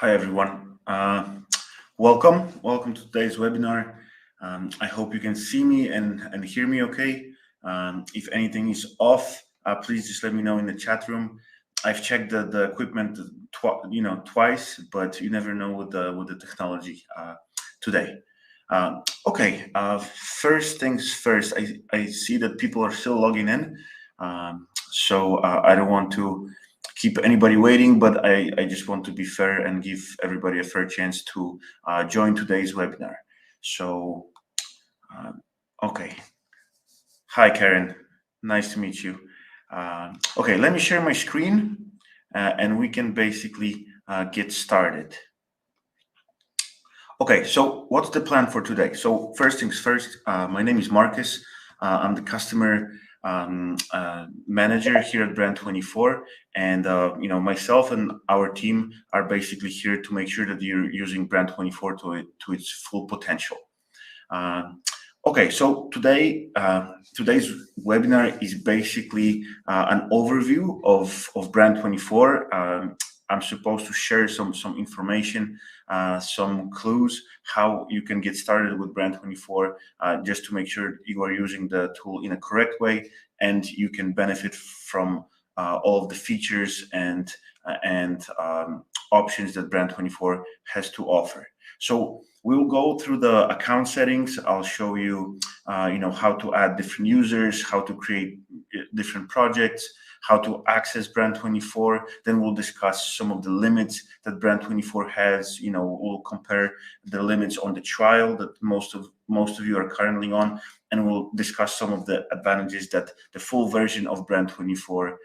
Hi, everyone. Welcome to today's webinar. I hope you can see me and hear me okay. If anything is off, please just let me know in the chat room. I've checked the equipment twice, but you never know with the technology today. Okay, first things first, I see that people are still logging in. So I don't want to keep anybody waiting, but I just want to be fair and give everybody a fair chance to join today's webinar. So, okay. Hi, Karen. Nice to meet you. Okay, let me share my screen and we can basically get started. Okay, so what's the plan for today? So first things first, my name is Marcus. I'm the customer manager here at Brand24, and myself and our team are basically here to make sure that you're using Brand24 to its full potential. Okay, so today's webinar is basically an overview of Brand24. I'm supposed to share some information, some clues how you can get started with Brand24, just to make sure you are using the tool in a correct way and you can benefit from all of the features and options that Brand24 has to offer. So we'll go through the account settings. I'll show you, how to add different users, how to create different projects, how to access Brand24. Then we'll discuss some of the limits that Brand24 has. We'll compare the limits on the trial that most of you are currently on, and we'll discuss some of the advantages that the full version of Brand24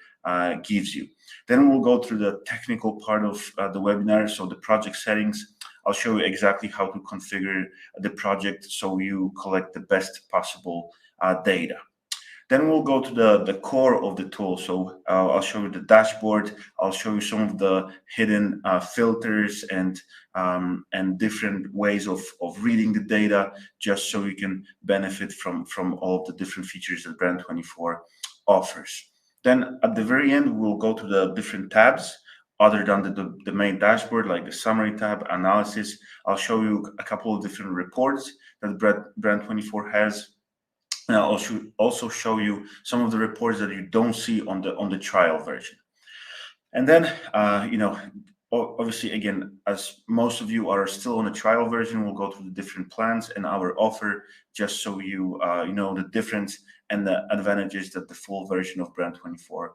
gives you. Then we'll go through the technical part of the webinar, so the project settings. I'll show you exactly how to configure the project so you collect the best possible data. Then we'll go to the core of the tool. So I'll show you the dashboard. I'll show you some of the hidden filters and different ways of reading the data, just so you can benefit from all of the different features that Brand24 offers. Then at the very end, we'll go to the different tabs other than the main dashboard, like the summary tab, analysis. I'll show you a couple of different reports that Brand24 has. And I'll also show you some of the reports that you don't see on the trial version. And then, obviously, again, as most of you are still on the trial version, we'll go through the different plans and our offer, just so you know the difference and the advantages that the full version of Brand24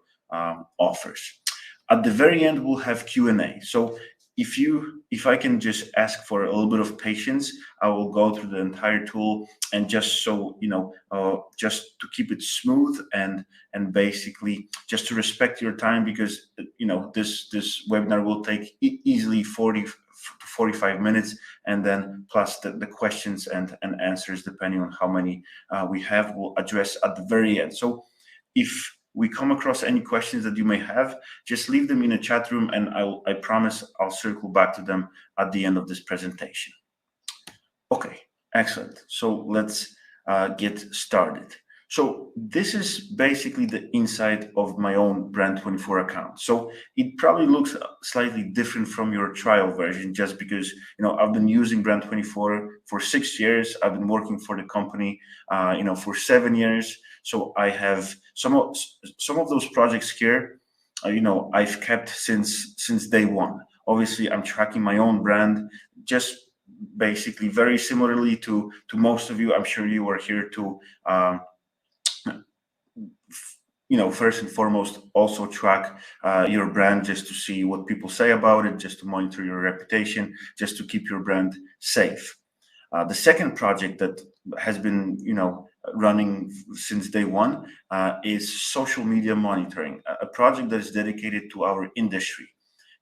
offers. At the very end, we'll have Q&A. So if I can just ask for a little bit of patience, I will go through the entire tool, and just so just to keep it smooth and basically just to respect your time, because this webinar will take easily 40 to 45 minutes, and then plus the questions and answers, depending on how many we have, we'll address at the very end. So if we come across any questions that you may have, just leave them in a chat room, and I promise I'll circle back to them at the end of this presentation. Okay, excellent. So let's get started. So this is basically the inside of my own Brand24 account. So it probably looks slightly different from your trial version, just because I've been using Brand24 for 6 years. I've been working for the company for 7 years. So I have some of those projects here. I've kept since day one. Obviously, I'm tracking my own brand, just basically very similarly to most of you. I'm sure you are here to first and foremost also track your brand, just to see what people say about it, just to monitor your reputation, just to keep your brand safe. The second project that has been running since day one is social media monitoring, a project that is dedicated to our industry,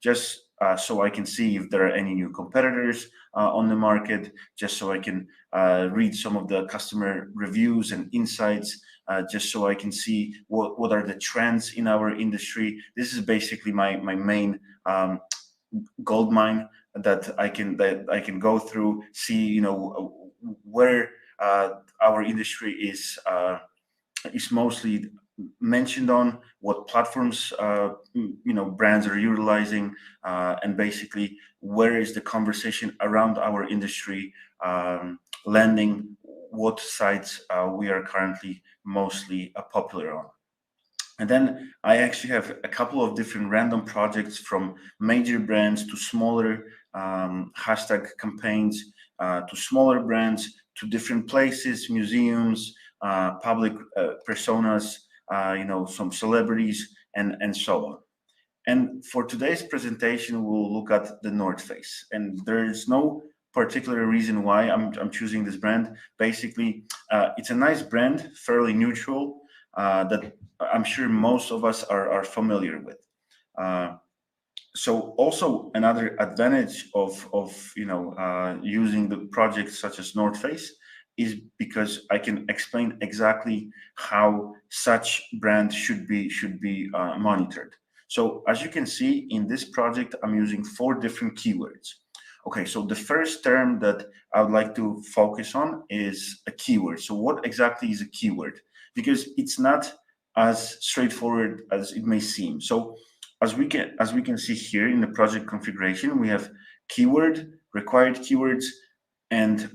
just so I can see if there are any new competitors on the market, just so I can read some of the customer reviews and insights, just so I can see what are the trends in our industry. This is basically my main gold mine that I can go through, see where our industry is mostly mentioned on, what platforms brands are utilizing, and basically where is the conversation around our industry landing, what sites we are currently mostly popular on. And then I actually have a couple of different random projects, from major brands to smaller hashtag campaigns, to smaller brands, to different places, museums, public personas, some celebrities, and so on. And for today's presentation, we'll look at the North Face. And there's no particular reason why I'm choosing this brand. Basically, it's a nice brand, fairly neutral, that I'm sure most of us are familiar with. So also another advantage of using the projects such as North Face is because I can explain exactly how such brand should be monitored. So as you can see in this project, I'm using 4 different keywords. Okay, so the first term that I would like to focus on is a keyword. So what exactly is a keyword? Because it's not as straightforward as it may seem. So as we can see here in the project configuration, we have keyword, required keywords, and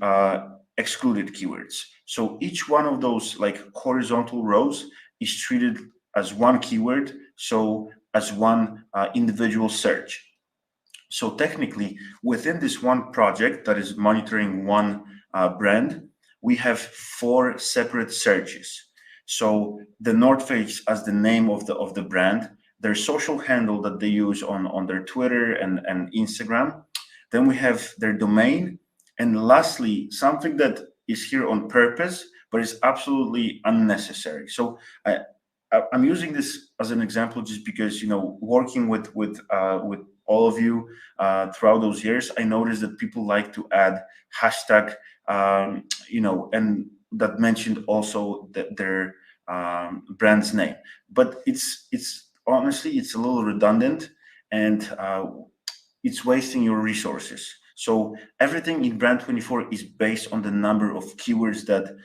excluded keywords. So each one of those like horizontal rows is treated as one keyword, so as one individual search. So technically, within this one project that is monitoring one brand, we have 4 separate searches. So the North Face as the name of the brand, their social handle that they use on their Twitter and Instagram. Then we have their domain. And lastly, something that is here on purpose, but is absolutely unnecessary. So I'm using this as an example just because, working with all of you throughout those years, I noticed that people like to add hashtag, and that mentioned also their brand's name. But it's honestly, it's a little redundant, and it's wasting your resources. So everything in Brand24 is based on the number of keywords that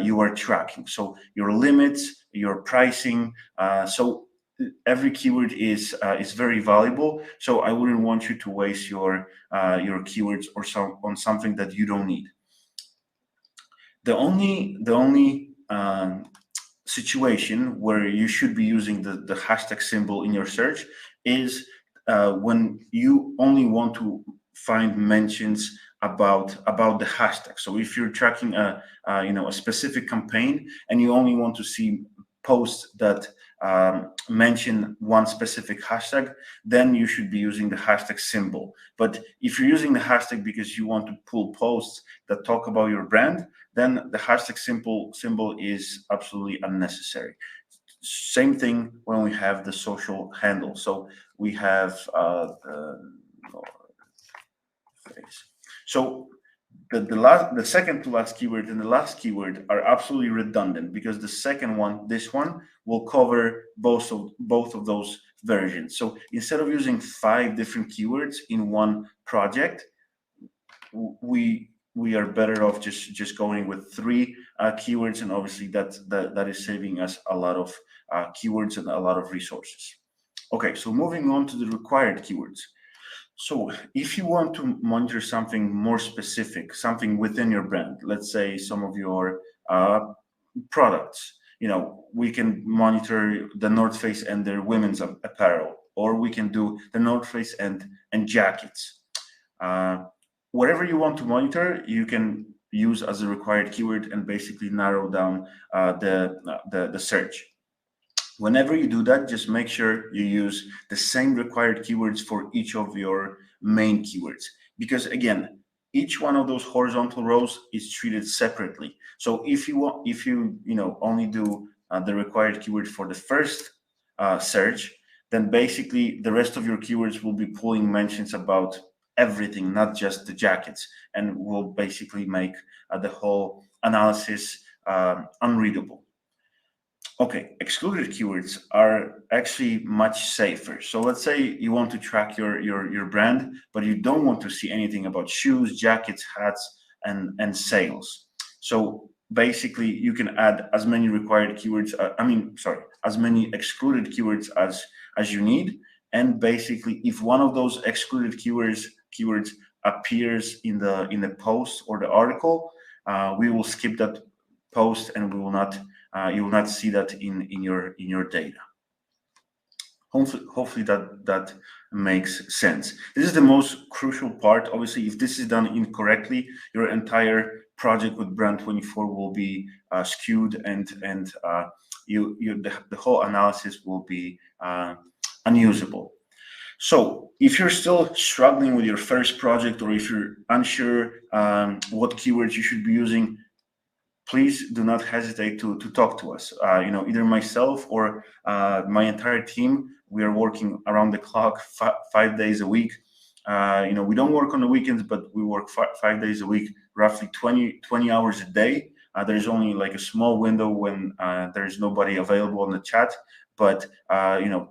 you are tracking. So your limits, your pricing. So every keyword is very valuable. So I wouldn't want you to waste your keywords on something that you don't need. The only situation where you should be using the hashtag symbol in your search is when you only want to find mentions about the hashtag. So if you're tracking a specific campaign and you only want to see posts that mention one specific hashtag, then you should be using the hashtag symbol. But if you're using the hashtag because you want to pull posts that talk about your brand, then the hashtag symbol is absolutely unnecessary. Same thing when we have the social handle. So we have so the second to last keyword and the last keyword are absolutely redundant, because the second one, this one, will cover both of those versions. So instead of using 5 different keywords in one project, we are better off just going with 3 keywords, and obviously that is saving us a lot of keywords and a lot of resources. Okay, so moving on to the required keywords. So if you want to monitor something more specific, something within your brand, let's say some of your products, we can monitor the North Face and their women's apparel, or we can do the North Face and jackets. Whatever you want to monitor, you can use as a required keyword and basically narrow down the search. Whenever you do that, just make sure you use the same required keywords for each of your main keywords, because again, each one of those horizontal rows is treated separately. So if you only do the required keyword for the first search, then basically the rest of your keywords will be pulling mentions about everything, not just the jackets, and will basically make the whole analysis unreadable. Okay, excluded keywords are actually much safer. So let's say you want to track your brand, but you don't want to see anything about shoes, jackets, hats, and sales. So basically you can add as many required keywords, as many excluded keywords as you need. And basically, if one of those excluded keywords appears in the post or the article, we will skip that post, and we will not you will not see that in your data. Hopefully that makes sense. This is the most crucial part. Obviously, if this is done incorrectly, your entire project with Brand24 will be skewed, and the whole analysis will be unusable. So if you're still struggling with your first project, or if you're unsure what keywords you should be using, please do not hesitate to talk to us. Either myself or my entire team, we are working around the clock, 5 days a week. We don't work on the weekends, but we work 5 days a week, roughly 20 hours a day. There's only like a small window when there's nobody available on the chat, but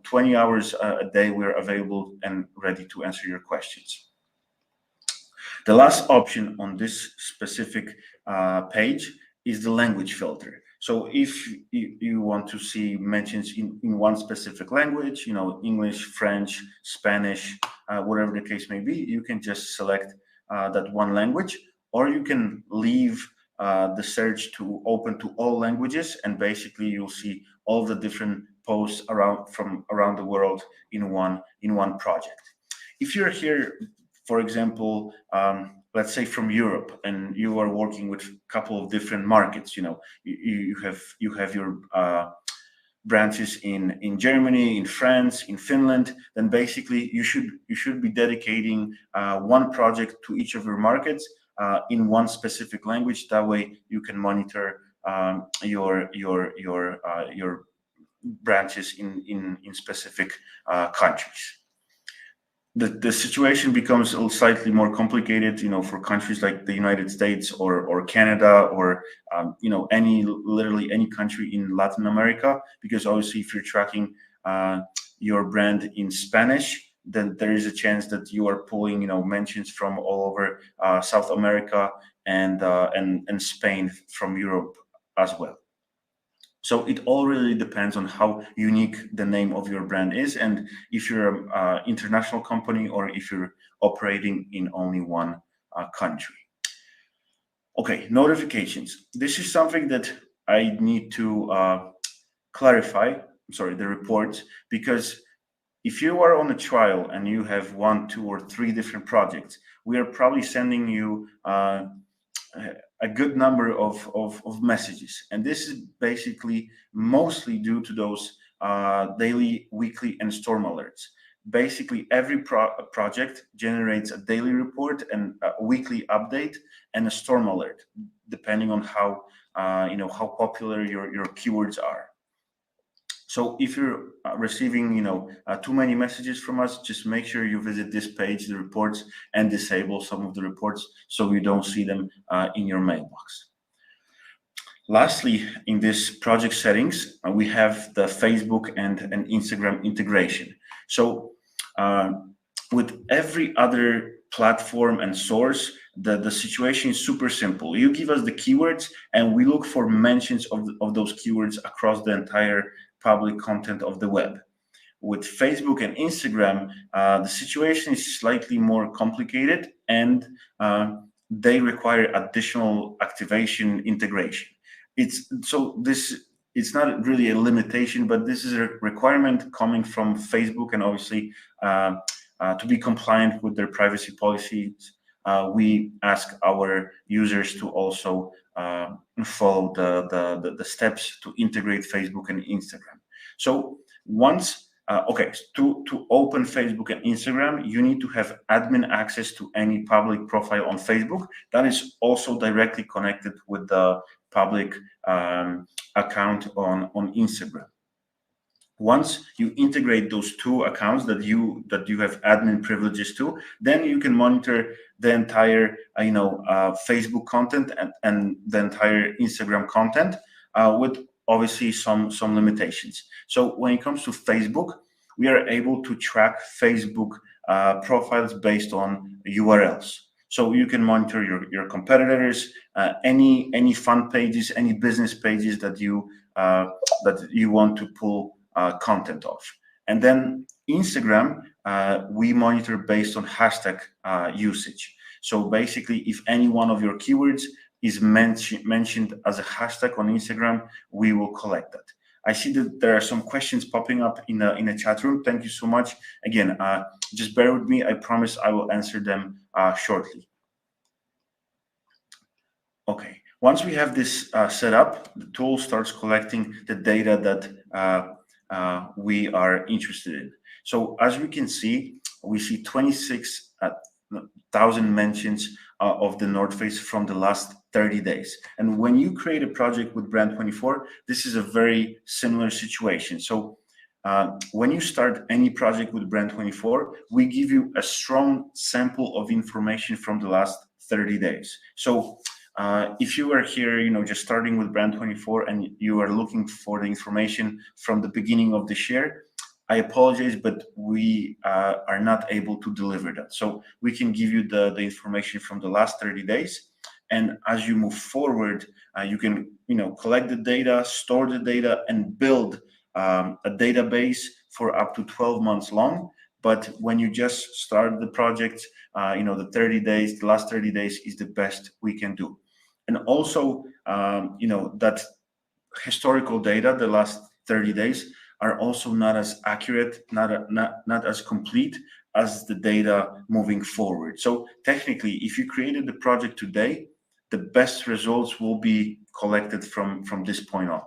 20 hours a day we're available and ready to answer your questions. The last option on this specific page is the language filter. So if you want to see mentions in one specific language, English, French, Spanish, whatever the case may be, you can just select that one language, or you can leave the search to open to all languages, and basically you'll see all the different posts from around the world in one project. If you're here, for example, let's say from Europe, and you are working with a couple of different markets, you have your branches in Germany, in France, in Finland, then basically you should be dedicating one project to each of your markets in one specific language. That way you can monitor your branches in specific countries. The situation becomes slightly more complicated, for countries like the United States or Canada, or literally any country in Latin America, because obviously if you're tracking your brand in Spanish, then there is a chance that you are pulling mentions from all over South America and Spain, from Europe as well. So it all really depends on how unique the name of your brand is, and if you're an international company or if you're operating in only one country. Okay, notifications. This is something that I need to clarify. The reports, because if you are on a trial and you have 1, 2, or 3 different projects, we are probably sending you a good number of messages, and this is basically mostly due to those daily, weekly, and storm alerts. Basically, every project generates a daily report and a weekly update and a storm alert, depending on how popular your keywords are. So if you're receiving, too many messages from us, just make sure you visit this page, the reports, and disable some of the reports so you don't see them in your mailbox. Lastly, in this project settings, we have the Facebook and Instagram integration. So with every other platform and source, the situation is super simple. You give us the keywords, and we look for mentions of those keywords across the entire public content of the web. With Facebook and Instagram, the situation is slightly more complicated, and they require additional activation integration. It's not really a limitation, but this is a requirement coming from Facebook, and obviously to be compliant with their privacy policies, we ask our users to also follow the steps to integrate Facebook and Instagram. So once, to open Facebook and Instagram, you need to have admin access to any public profile on Facebook that is also directly connected with the public account on Instagram. Once you integrate those 2 accounts that you have admin privileges to, then you can monitor the entire Facebook content and the entire Instagram content with obviously some limitations. So when it comes to Facebook, we are able to track Facebook profiles based on URLs. So you can monitor your competitors, any fun pages, any business pages that you want to pull content of. And then Instagram, we monitor based on hashtag usage. So basically, if any one of your keywords is mentioned as a hashtag on Instagram, we will collect that. I see that there are some questions popping up in the chat room. Thank you so much. Again, just bear with me. I promise I will answer them shortly. Okay. Once we have this set up, the tool starts collecting the data that we are interested in. So as we can see, we see 26,000 mentions of the North Face from the last 30 days. And when you create a project with Brand24, this is a very similar situation. So when you start any project with Brand24, we give you a strong sample of information from the last 30 days. So if you are here, just starting with Brand24 and you are looking for the information from the beginning of this year, I apologize, but we are not able to deliver that. So we can give you the information from the last 30 days. And as you move forward, you can collect the data, store the data, and build a database for up to 12 months long. But when you just start the project, the last 30 days is the best we can do. And also, that historical data, the last 30 days, are also not as accurate, not as complete as the data moving forward. So technically, if you created the project today, the best results will be collected from this point on.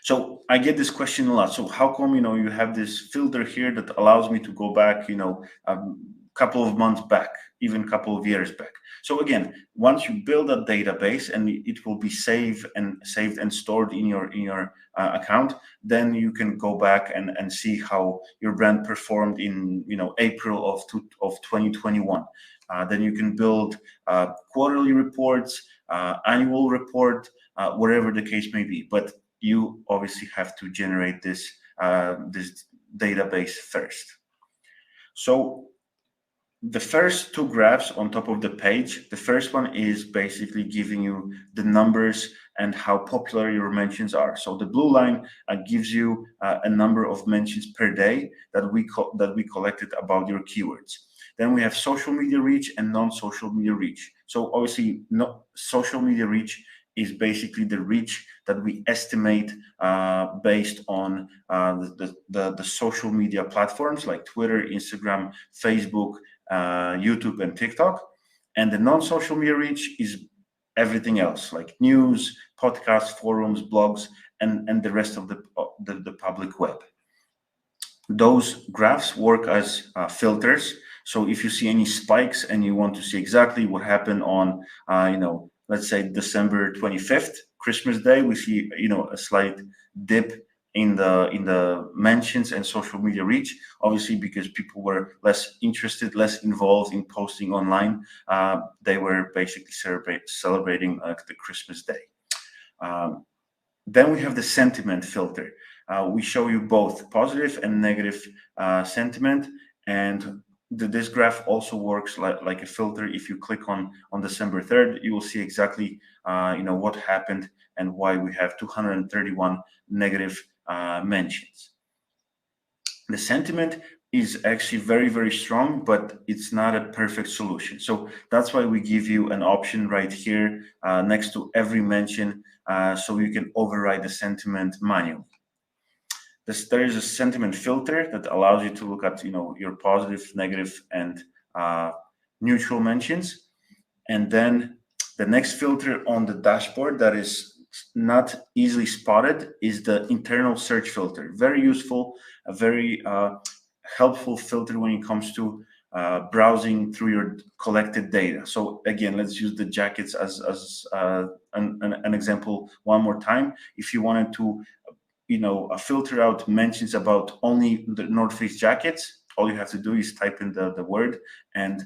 So I get this question a lot. So how come you have this filter here that allows me to go back a couple of months back, even a couple of years back? So again, once you build a database and it will be saved and stored in your account, then you can go back and see how your brand performed in April of 2021. Then you can build quarterly reports, annual report, whatever the case may be. But you obviously have to generate this database first. So the first two graphs on top of the page, the first one is basically giving you the numbers and how popular your mentions are. So the blue line gives you a number of mentions per day that we collected about your keywords. Then we have social media reach and non-social media reach. So obviously, social media reach is basically the reach that we estimate based on the social media platforms like Twitter, Instagram, Facebook, YouTube, and TikTok. And the non-social media reach is everything else, like news, podcasts, forums, blogs, and the rest of the public web. Those graphs work as filters. So if you see any spikes and you want to see exactly what happened on, let's say December 25th, Christmas Day, we see a slight dip in the mentions and social media reach, obviously because people were less interested, less involved in posting online. They were basically celebrating the Christmas Day. Then we have the sentiment filter. We show you both positive and negative sentiment, and this graph also works like a filter. If you click on December 3rd, you will see exactly what happened and why we have 231 negative mentions. The sentiment is actually very, very strong, but it's not a perfect solution. So that's why we give you an option right here next to every mention, so you can override the sentiment manually. There is a sentiment filter that allows you to look at your positive, negative, and neutral mentions. And then the next filter on the dashboard that is not easily spotted is the internal search filter. Very useful, a very helpful filter when it comes to browsing through your collected data. So again, let's use the jackets as an example one more time. If you wanted to filter out mentions about only the North Face jackets, all you have to do is type in the word, and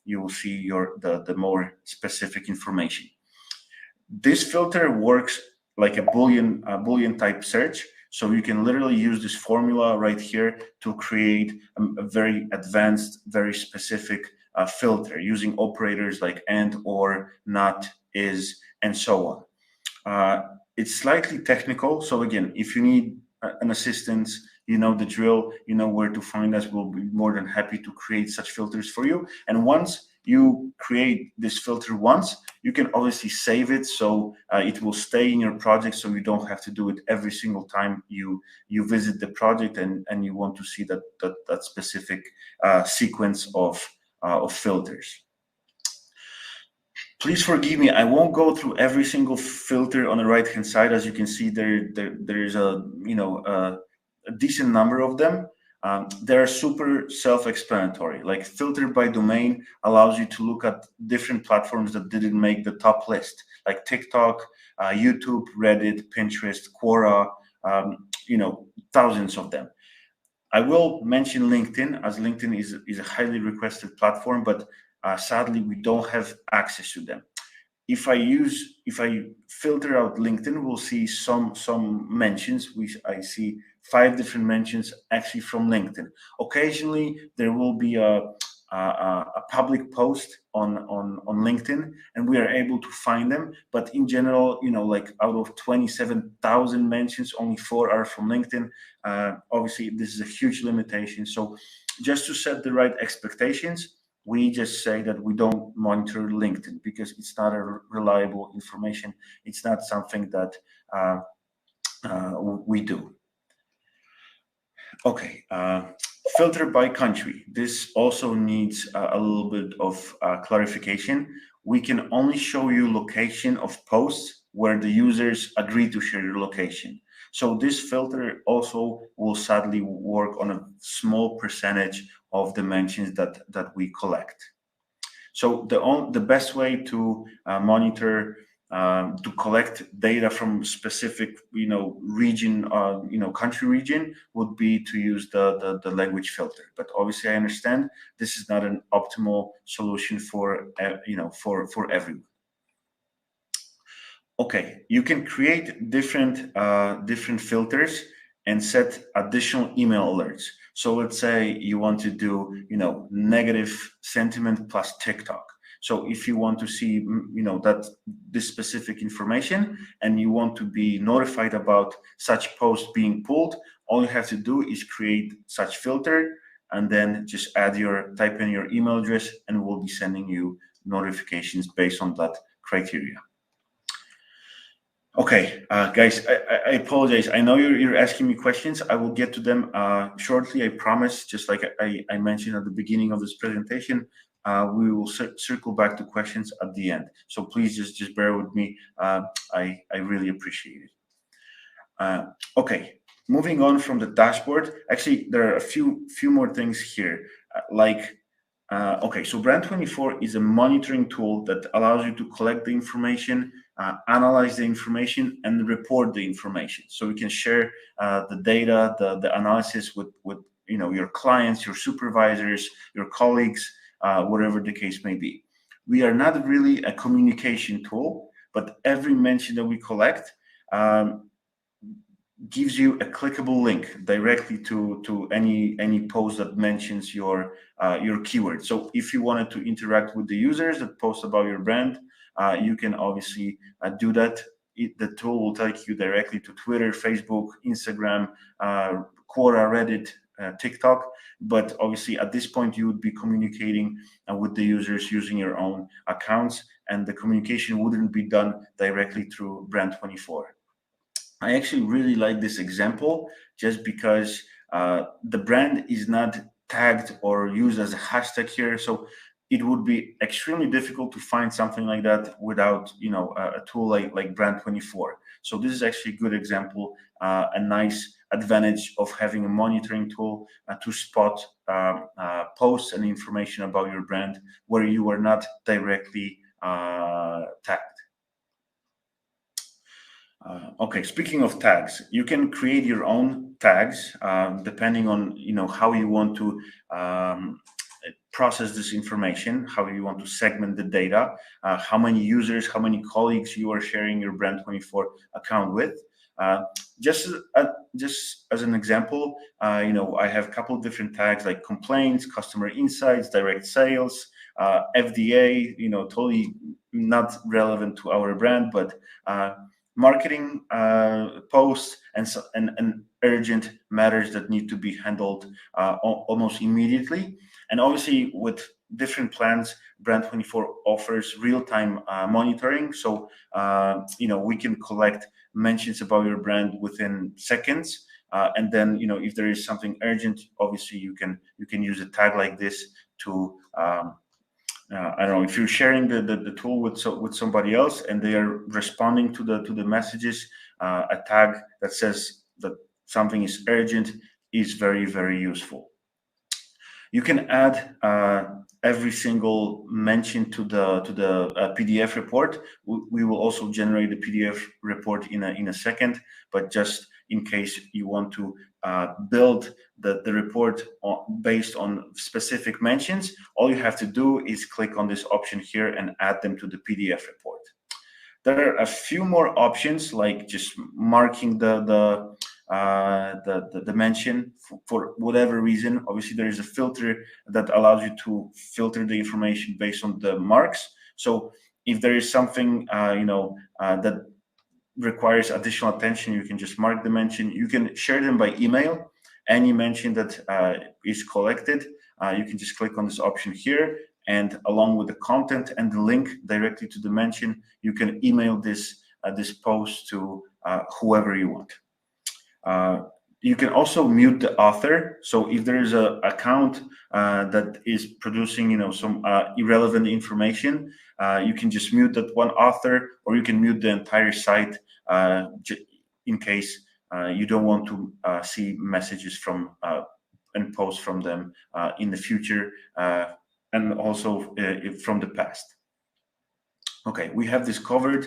you will see the more specific information. This filter works like a Boolean type search. So you can literally use this formula right here to create a very advanced, very specific filter using operators like and, or, not, is, and so on. It's slightly technical, so again, if you need an assistance, you know the drill, you know where to find us. We'll be more than happy to create such filters for you. And once you create this filter once, you can obviously save it, so it will stay in your project, so you don't have to do it every single time you visit the project and you want to see that specific sequence of filters. Please forgive me, I won't go through every single filter on the right hand side. As you can see, there is a a decent number of them. They're super self-explanatory. Like filter by domain allows you to look at different platforms that didn't make the top list, like TikTok, YouTube, Reddit, Pinterest, Quora, thousands of them. I will mention LinkedIn, as LinkedIn is a highly requested platform, but sadly we don't have access to them. If I filter out LinkedIn, we'll see some mentions. I see 5 different mentions actually from LinkedIn. Occasionally there will be a public post on LinkedIn, and we are able to find them. But in general, like out of 27,000 mentions, only 4 are from LinkedIn. Obviously, this is a huge limitation. So, just to set the right expectations, we just say that we don't monitor LinkedIn because it's not a reliable information. It's not something that we do. Okay, filter by country. This also needs a little bit of clarification. We can only show you location of posts where the users agree to share your location. So this filter also will sadly work on a small percentage of the mentions that we collect. So the best way to monitor, to collect data from specific region, country region, would be to use the language filter. But obviously, I understand this is not an optimal solution for for everyone. Okay, you can create different filters and set additional email alerts. So let's say you want to do negative sentiment plus TikTok. So if you want to see that this specific information and you want to be notified about such post being pulled, all you have to do is create such filter and then just type in your email address, and we'll be sending you notifications based on that criteria. Okay, guys, I apologize. I know you're asking me questions. I will get to them shortly, I promise. Just like I mentioned at the beginning of this presentation, we will circle back to questions at the end. So please just bear with me. I really appreciate it. Okay, moving on from the dashboard. Actually, there are a few more things here. Okay, so Brand24 is a monitoring tool that allows you to collect the information, analyze the information, and report the information. So we can share the data, the analysis with your clients, your supervisors, your colleagues, whatever the case may be. We are not really a communication tool, but every mention that we collect gives you a clickable link directly to any post that mentions your keyword. So if you wanted to interact with the users that post about your brand, you can obviously do that. The tool will take you directly to Twitter, Facebook, Instagram, Quora, Reddit, TikTok. But obviously at this point you would be communicating with the users using your own accounts, and the communication wouldn't be done directly through Brand24. I actually really like this example just because the brand is not tagged or used as a hashtag here. So it would be extremely difficult to find something like that without a tool like Brand24. So this is actually a good example, a nice advantage of having a monitoring tool to spot posts and information about your brand where you are not directly tagged. Okay, speaking of tags, you can create your own tags depending on how you want to process this information, how you want to segment the data, how many users, how many colleagues you are sharing your Brand24 account with. Just as an example, I have a couple of different tags like complaints, customer insights, direct sales, FDA, totally not relevant to our brand, but marketing posts and urgent matters that need to be handled almost immediately. And obviously, with different plans, Brand24 offers real-time monitoring. So, we can collect mentions about your brand within seconds. And then, if there is something urgent, obviously you can use a tag like this to I don't know, if you're sharing the tool with somebody else and they are responding to the messages, a tag that says that something is urgent is very, very useful. You can add every single mention to the PDF report. We will also generate the PDF report in a second, but just in case you want to build the report based on specific mentions, all you have to do is click on this option here and add them to the PDF report. There are a few more options, like just marking the mention for whatever reason. Obviously, there is a filter that allows you to filter the information based on the marks. So if there is something that requires additional attention, you can just mark the mention. You can share them by email. Any mention that is collected, you can just click on this option here, and along with the content and the link directly to the mention, you can email this post to whoever you want. You can also mute the author. So if there is an account that is producing, some irrelevant information, you can just mute that one author, or you can mute the entire site in case you don't want to see messages from and posts from them in the future, and also from the past. Okay, we have this covered.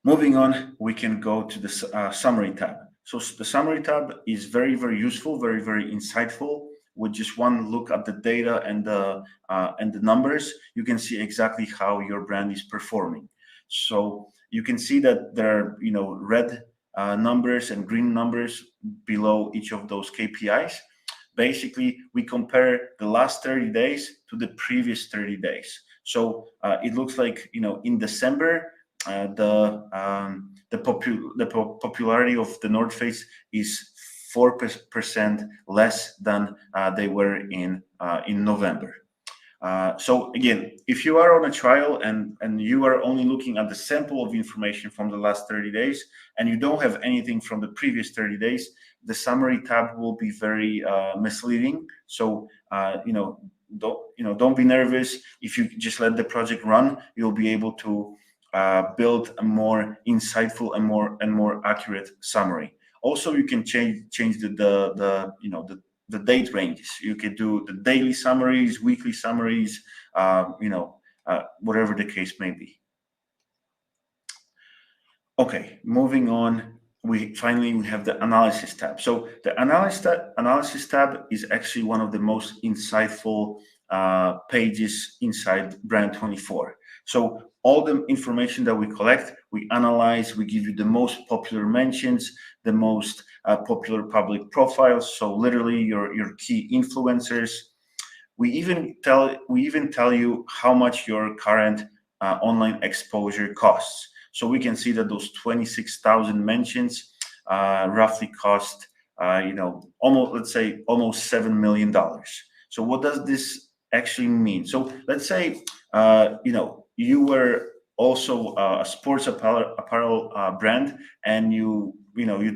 Moving on, we can go to the summary tab. So the summary tab is very, very useful, very, very insightful. With just one look at the data and the numbers, you can see exactly how your brand is performing. So you can see that there are red numbers and green numbers below each of those KPIs. Basically, we compare the last 30 days to the previous 30 days. So it looks like in December, the popularity of the North Face is 4% less than they were in November. So again, if you are on a trial and you are only looking at the sample of information from the last 30 days and you don't have anything from the previous 30 days, the summary tab will be very misleading. So don't be nervous. If you just let the project run, you'll be able to build a more insightful and more accurate summary. Also, you can change the date ranges. You could do the daily summaries, weekly summaries, whatever the case may be. Okay, moving on. We have the analysis tab. So the analysis tab is actually one of the most insightful pages inside Brand24. So all the information that we collect, we analyze, we give you the most popular mentions, the most popular public profiles. So literally your key influencers. We even tell you how much your current online exposure costs. So we can see that those 26,000 mentions roughly cost, almost $7 million. So what does this actually mean? So let's say, you were also a sports apparel brand, and you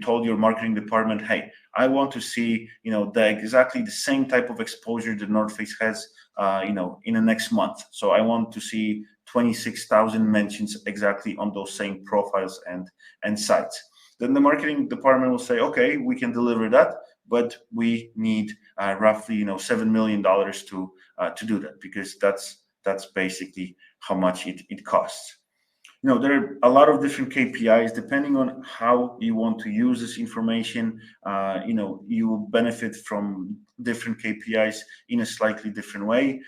told your marketing department, hey, I want to see, exactly the same type of exposure the North Face has, in the next month. So I want to see 26,000 mentions exactly on those same profiles and sites. Then the marketing department will say, okay, we can deliver that, but we need roughly $7 million to do that, because that's basically how much it costs. There are a lot of different KPIs depending on how you want to use this information. You will benefit from different KPIs in a slightly different way.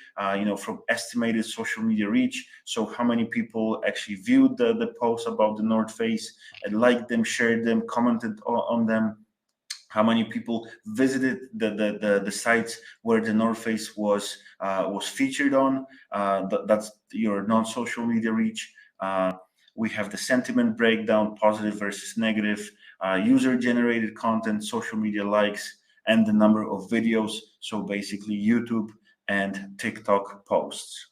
From estimated social media reach, so how many people actually viewed the post about the North Face and liked them, shared them, commented on them. how many people visited the sites where the North Face was featured on. That's your non-social media reach. We have the sentiment breakdown, positive versus negative, user-generated content, social media likes, and the number of videos. So basically, YouTube and TikTok posts.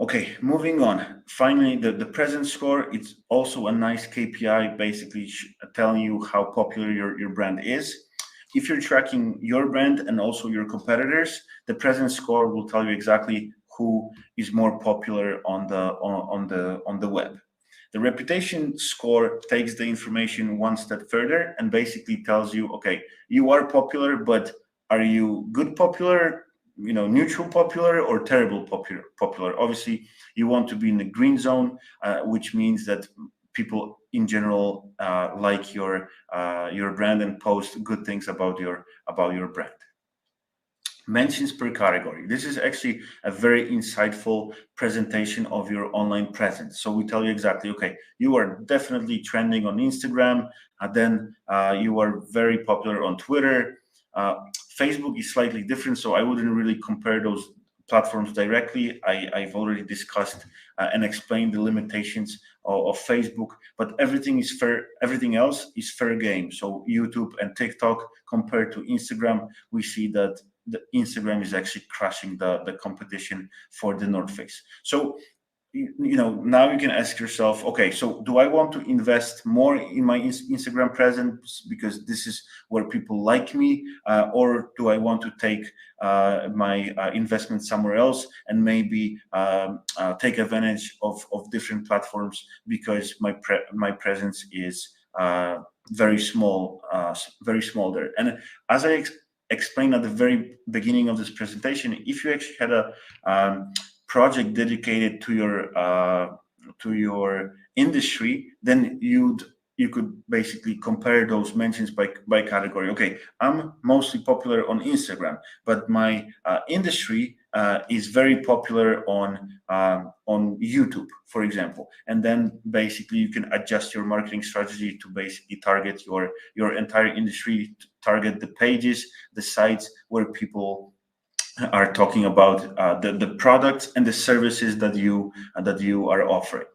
Okay, moving on. Finally, the presence score, it's also a nice KPI, basically telling you how popular your brand is. If you're tracking your brand and also your competitors, the presence score will tell you exactly who is more popular on the web. The reputation score takes the information one step further and basically tells you, okay, you are popular, but are you good popular, neutral popular, or terrible popular? Obviously, you want to be in the green zone, which means that people in general like your brand and post good things about your brand. Mentions per category. This is actually a very insightful presentation of your online presence. So we tell you exactly, okay, you are definitely trending on Instagram, then you are very popular on Twitter. Facebook is slightly different, so I wouldn't really compare those platforms directly. I've already discussed and explained the limitations of Facebook, but everything else is fair game. So YouTube and TikTok compared to Instagram, we see that the Instagram is actually crushing the competition for the North Face. So now you can ask yourself, okay, so do I want to invest more in my Instagram presence because this is where people like me, or do I want to take my investment somewhere else and maybe take advantage of different platforms because my presence is very small there. And as I explained at the very beginning of this presentation, if you actually had a project dedicated to your industry, then you could basically compare those mentions by category. Okay, I'm mostly popular on Instagram, but my industry is very popular on YouTube, for example. And then basically you can adjust your marketing strategy to basically target your entire industry, target the pages, the sites where people are talking about the products and the services that you are offering.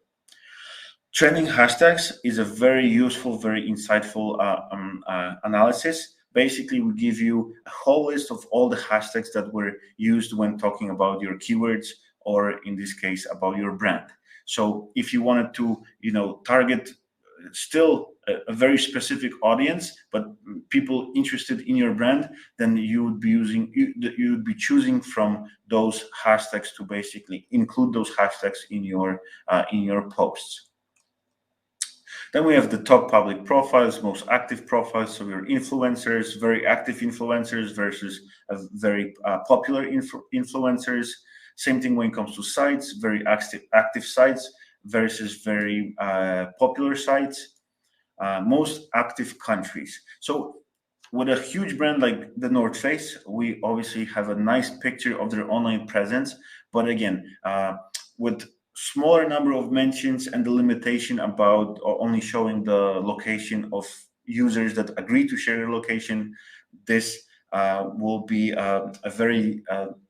Trending hashtags is a very useful, very insightful analysis. Basically, we give you a whole list of all the hashtags that were used when talking about your keywords, or in this case, about your brand. So if you wanted to, target still a very specific audience, but people interested in your brand, then you would be choosing from those hashtags to basically include those hashtags in your posts. Then we have the top public profiles, most active profiles. So your influencers, very active influencers versus very popular influencers. Same thing when it comes to sites, very active sites versus very popular sites. Most active countries. So with a huge brand like the North Face, we obviously have a nice picture of their online presence. But again, with smaller number of mentions and the limitation about only showing the location of users that agree to share their location, this will be a very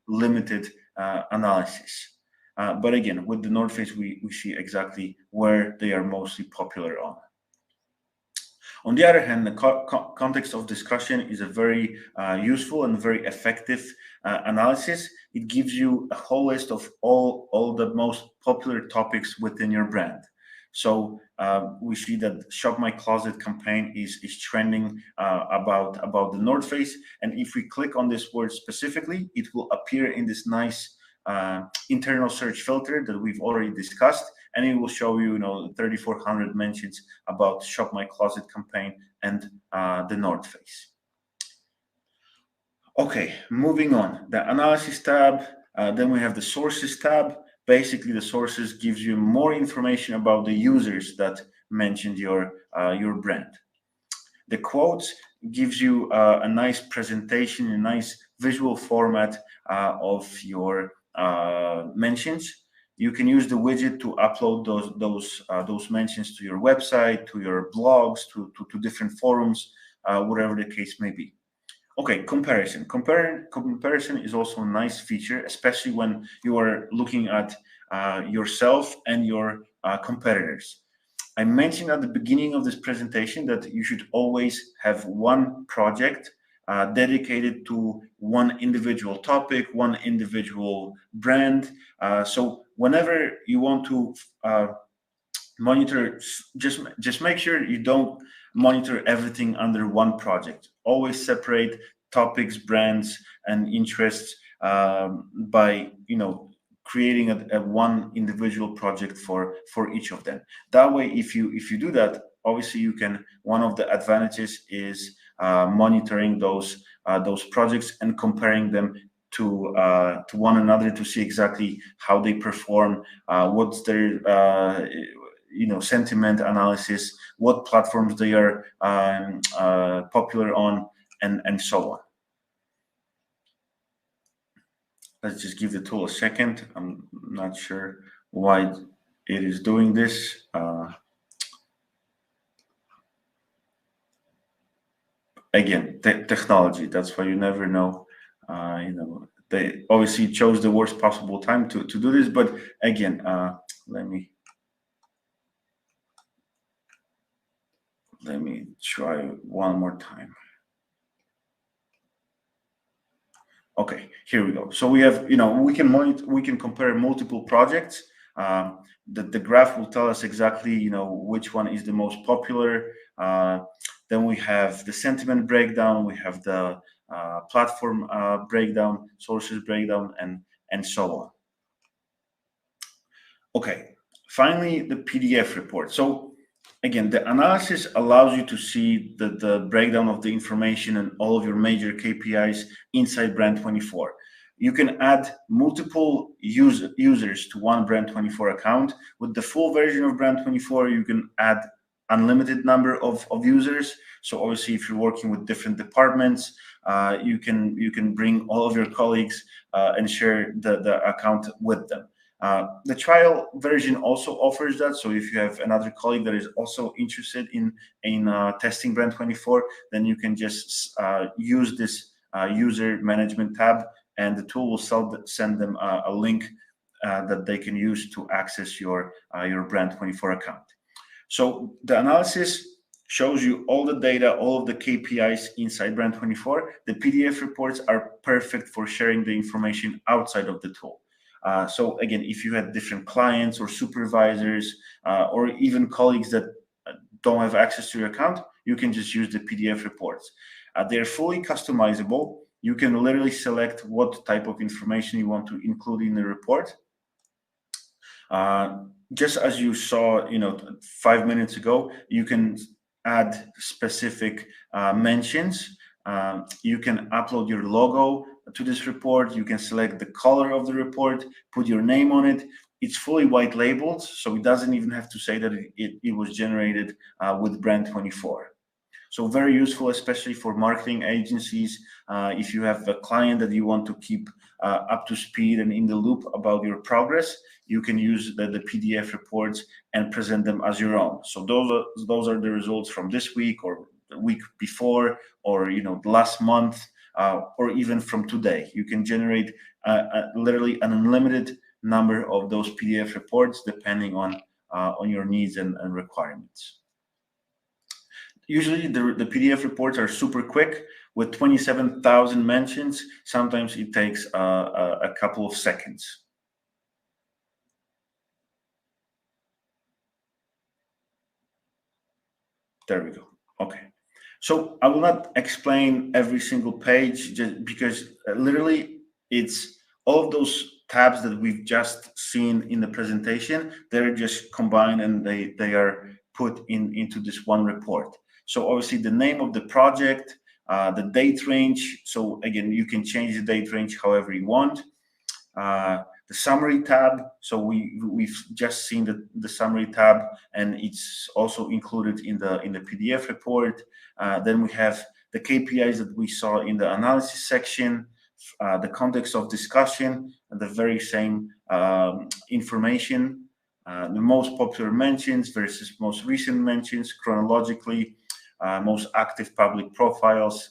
limited analysis. But again, with the North Face, we see exactly where they are mostly popular on. On the other hand, the context of discussion is a very useful and very effective analysis. It gives you a whole list of all the most popular topics within your brand. So we see that Shop My Closet campaign is trending about the North Face, and if we click on this word specifically, it will appear in this nice internal search filter that we've already discussed, and it will show you, 3,400 mentions about Shop My Closet campaign and the North Face. Okay, moving on. The analysis tab. Then we have the sources tab. Basically, the sources gives you more information about the users that mentioned your brand. The quotes gives you a nice presentation, a nice visual format of your mentions. You can use the widget to upload those mentions to your website, to your blogs, to different forums. whatever the case may be. Okay, comparison is also a nice feature, especially when you are looking at yourself and your competitors. I mentioned at the beginning of this presentation that you should always have one project dedicated to one individual topic, one individual brand. So whenever you want to monitor, just make sure you don't monitor everything under one project. Always separate topics, brands, and interests by creating a one individual project for each of them. That way, if you do that, obviously you can. One of the advantages is monitoring those projects and comparing them to one another to see exactly how they perform, what's their sentiment analysis, what platforms they are popular on, and so on. Let's just give the tool a second. I'm not sure why it is doing this. Again, technology. That's why you never know. They obviously chose the worst possible time to do this. But again, let me try one more time. Okay, here we go. So we have, we can monitor, we can compare multiple projects. The graph will tell us exactly, which one is the most popular. Then we have the sentiment breakdown. We have the platform breakdown, sources breakdown, and so on. Okay, finally, the PDF report. So again, the analysis allows you to see the breakdown of the information and all of your major KPIs inside Brand24. You can add multiple users to one Brand24 account. With the full version of Brand24, you can add unlimited number of users. So obviously, if you're working with different departments, you can bring all of your colleagues and share the account with them. The trial version also offers that. So if you have another colleague that is also interested in testing Brand24, then you can just use this user management tab, and the tool will send them a link that they can use to access your Brand24 account. So the analysis shows you all the data, all of the KPIs inside Brand24. The PDF reports are perfect for sharing the information outside of the tool. So again, if you had different clients or supervisors or even colleagues that don't have access to your account, you can just use the PDF reports. They're fully customizable. You can literally select what type of information you want to include in the report. Just as you saw, 5 minutes ago, you can add specific mentions. You can upload your logo to this report. You can select the color of the report, put your name on it. It's fully white labeled, so it doesn't even have to say that it was generated with Brand24. So very useful, especially for marketing agencies. If you have a client that you want to keep up to speed and in the loop about your progress, you can use the PDF reports and present them as your own. So those are the results from this week or the week before, or the last month, or even from today. You can generate literally an unlimited number of those PDF reports depending on your needs and requirements. Usually the PDF reports are super quick. With 27,000 mentions, sometimes it takes a couple of seconds. There we go. Okay. So I will not explain every single page, just because literally it's all of those tabs that we've just seen in the presentation. They're just combined and they are put into this one report. So obviously the name of the project, the date range. So again, you can change the date range however you want. The summary tab. So we've just seen the summary tab, and it's also included in the PDF report. Then we have the KPIs that we saw in the analysis section, the context of discussion, and the very same information. The most popular mentions versus most recent mentions chronologically. most active public profiles,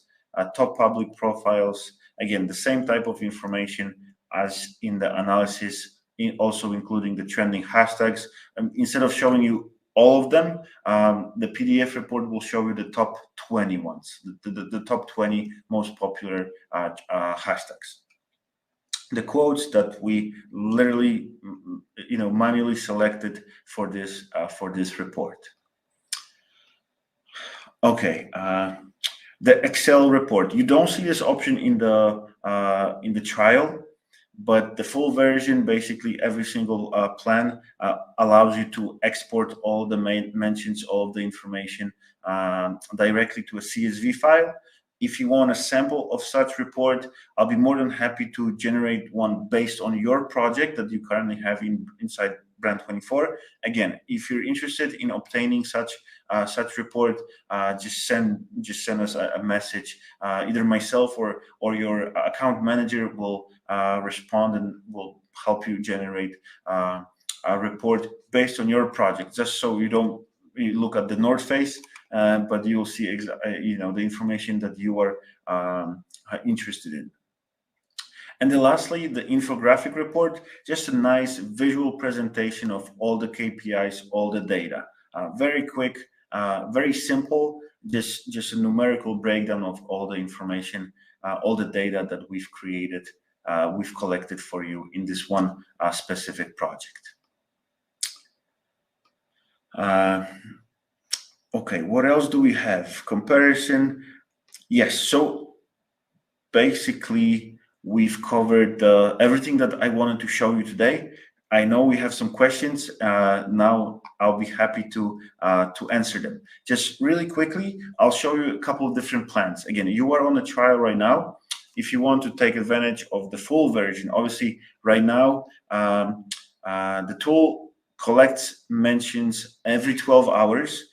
top public profiles. Again, the same type of information as in the analysis, also including the trending hashtags. Instead of showing you all of them, the PDF report will show you the top 20 ones, the top 20 most popular hashtags. The quotes that we literally, manually selected for this report. Okay, the Excel report. You don't see this option in the trial, but the full version, basically every single plan allows you to export all the mentions, all of the information directly to a CSV file. If you want a sample of such report, I'll be more than happy to generate one based on your project that you currently have inside Brand24. Again, if you're interested in obtaining such report, just send us a message. Either myself or your account manager will respond and will help you generate a report based on your project, just so you look at the North Face, but you'll see the information that you are interested in. And then lastly, the infographic report, just a nice visual presentation of all the KPIs, all the data. Very quick, very simple, just a numerical breakdown of all the information, all the data that we've created, we've collected for you in this one specific project. Okay, what else do we have? Comparison. Yes, so basically we've covered everything that I wanted to show you today. I know we have some questions. Now I'll be happy to answer them. Just really quickly, I'll show you a couple of different plans. Again, you are on a trial right now. If you want to take advantage of the full version, obviously right now the tool collects mentions every 12 hours.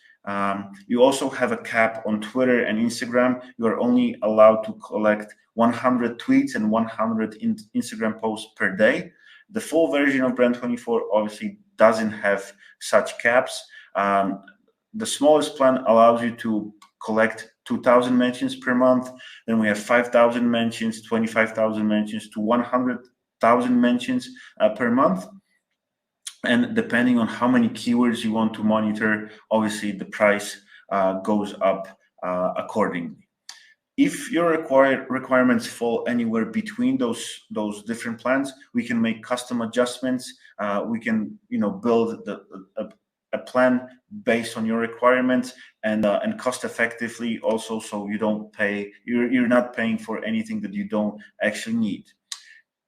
You also have a cap on Twitter and Instagram. You are only allowed to collect 100 tweets and 100 Instagram posts per day. The full version of Brand24 obviously doesn't have such caps. The smallest plan allows you to collect 2,000 mentions per month. Then we have 5,000 mentions, 25,000 mentions to 100,000 mentions per month. And depending on how many keywords you want to monitor, obviously the price goes up accordingly. If your requirements fall anywhere between those different plans, we can make custom adjustments. We can build a plan based on your requirements and cost effectively also, so you don't pay. You're not paying for anything that you don't actually need.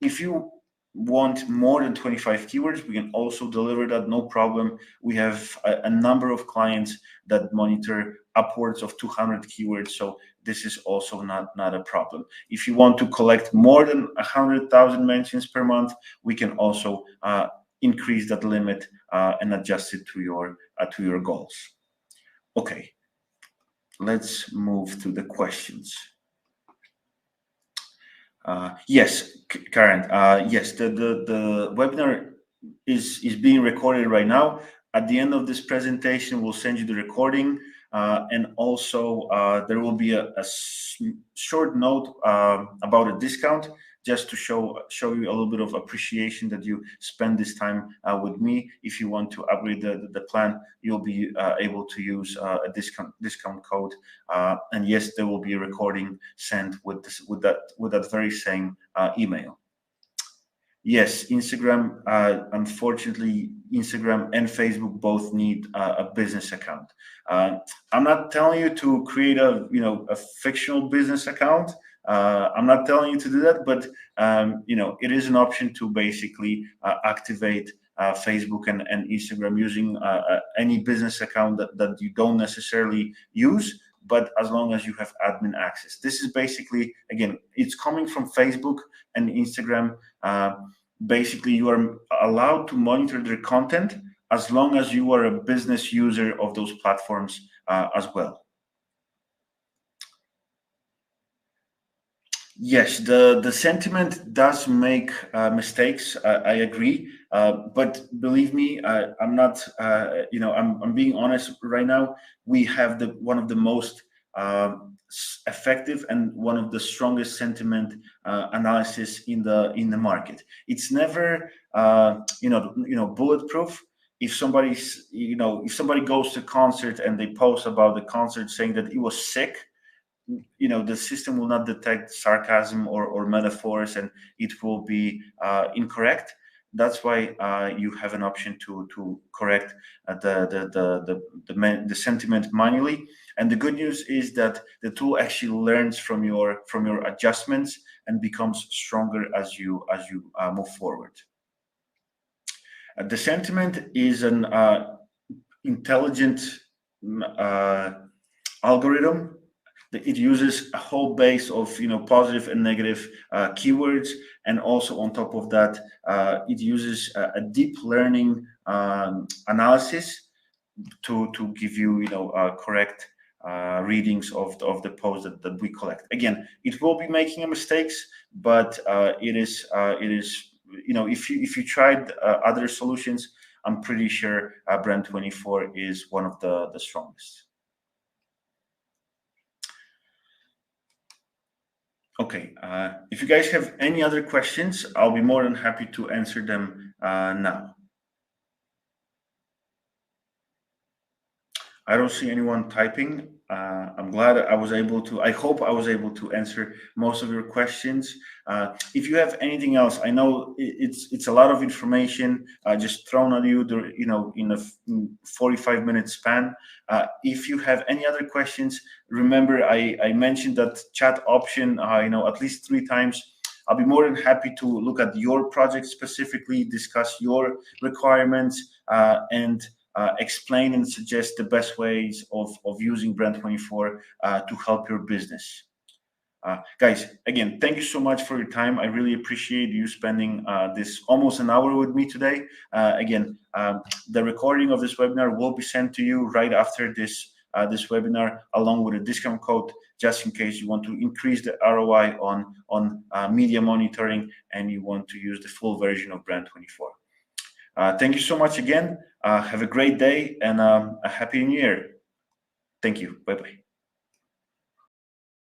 If you want more than 25 keywords, we can also deliver that, no problem. We have a number of clients that monitor upwards of 200 keywords, so this is also not a problem. If you want to collect more than 100,000 mentions per month, we can also increase that limit and adjust it to your goals. Okay, let's move to the questions. Yes, Karen. Yes, the webinar is being recorded right now. At the end of this presentation, we'll send you the recording, and also there will be a short note about a discount, just to show you a little bit of appreciation that you spend this time with me. If you want to upgrade the plan, you'll be able to use a discount code, and yes, there will be a recording sent with that very same email. Yes, Instagram. Unfortunately, Instagram and Facebook both need a business account. I'm not telling you to create a fictional business account. I'm not telling you to do that, but it is an option to basically activate Facebook and Instagram using any business account that you don't necessarily use, but as long as you have admin access. This is basically, again, it's coming from Facebook and Instagram. Basically, you are allowed to monitor their content as long as you are a business user of those platforms as well. Yes, the sentiment does make mistakes. I agree, but believe me, I'm not. I'm being honest right now. We have the one of the most effective and one of the strongest sentiment analysis in the market. It's never bulletproof. If somebody goes to concert and they post about the concert saying that it was sick, the system will not detect sarcasm or metaphors, and it will be incorrect. That's why you have an option to correct the sentiment manually. And the good news is that the tool actually learns from your adjustments and becomes stronger as you move forward. The sentiment is an intelligent uh, algorithm. It uses a whole base of positive and negative keywords, and also on top of that, it uses a deep learning analysis to give you correct readings of the posts that we collect. Again, it will be making a mistakes, but it is if you tried other solutions, I'm pretty sure Brand24 is one of the strongest. Okay, if you guys have any other questions, I'll be more than happy to answer them now. I don't see anyone typing. I'm glad I was able to. I hope I was able to answer most of your questions. If you have anything else, I know it's a lot of information just thrown at you, in a 45-minute span. If you have any other questions, remember I mentioned that chat option. At least 3 times. I'll be more than happy to look at your project specifically, discuss your requirements, and explain and suggest the best ways of using Brand24 to help your business. Guys, again, thank you so much for your time. I really appreciate you spending this almost an hour with me today. Again, the recording of this webinar will be sent to you right after this webinar, along with a discount code, just in case you want to increase the ROI on media monitoring and you want to use the full version of Brand24. Thank you so much again. Have a great day and a happy new year. Thank you. Bye bye.